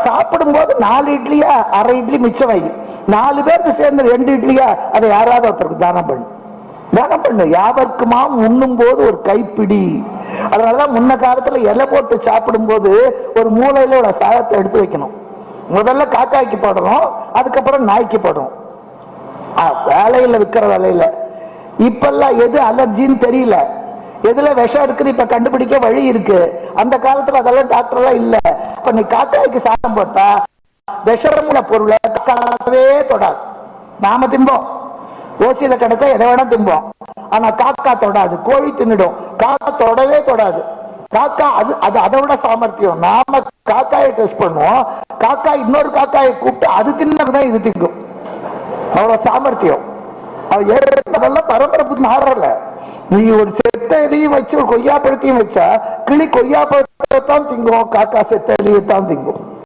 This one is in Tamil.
சாப்பிடும் போது 4 இட்லியா அரை இட்லி மிச்சம் வை, 4 பேருக்கு சேர்ந்து 2 இட்லியா அதை யாராவது ஒருத்தருக்கு தானம் பண்ணு. தானம் பண்ணு. யாவர்க்குமாம் உண்ணும் போது ஒரு கைப்பிடி. அதனாலதான் முன்ன காலத்துல இலை போட்டு சாப்பிடும் போது ஒரு மூலையில ஒரு சாதத்தை எடுத்து வைக்கணும். முதல்ல காக்காய்க்கு போடணும், அதுக்கப்புறம் நாய்க்கு போடணும். வேலையில விற்கிற வேலையில இப்பெல்லாம் எது அலர்ஜின்னு தெரியல, எதுல விஷம் இருக்குது இப்ப கண்டுபிடிக்க வழி இருக்கு. அந்த காலத்துல அதெல்லாம் டாக்டர் எல்லாம் இல்ல. இப்ப நீ காக்காய்க்கு சாதம் போட்டா விஷமுள்ள பொருளை காக்காவே தொடாது. நாம திம்போம், ஓசியில கிடைச்சா எதை வேணா திம்போம், ஆனா காக்கா தொடாது. கோழி தின்னுடும், காக்கா தொடவே தொடாது. காக்கா அது அது அதை விட சாமர்த்தியம். நாம காக்காயை டெஸ்ட் பண்ணுவோம், காக்கா இன்னொரு காக்காயை கூப்பிட்டு அது தின்னதான் இது திங்கும். அவ்வளவு சாமர்த்தியம். அதெல்லாம் பரம்பரை புத்தி மாறல. நீ ஒரு செத்த எலியும் வச்சு ஒரு கொய்யா பழத்தையும் வச்சா கிளி கொய்யா பழத்தான் திங்கும், காக்கா செத்த எலியத்தான் திங்கும்.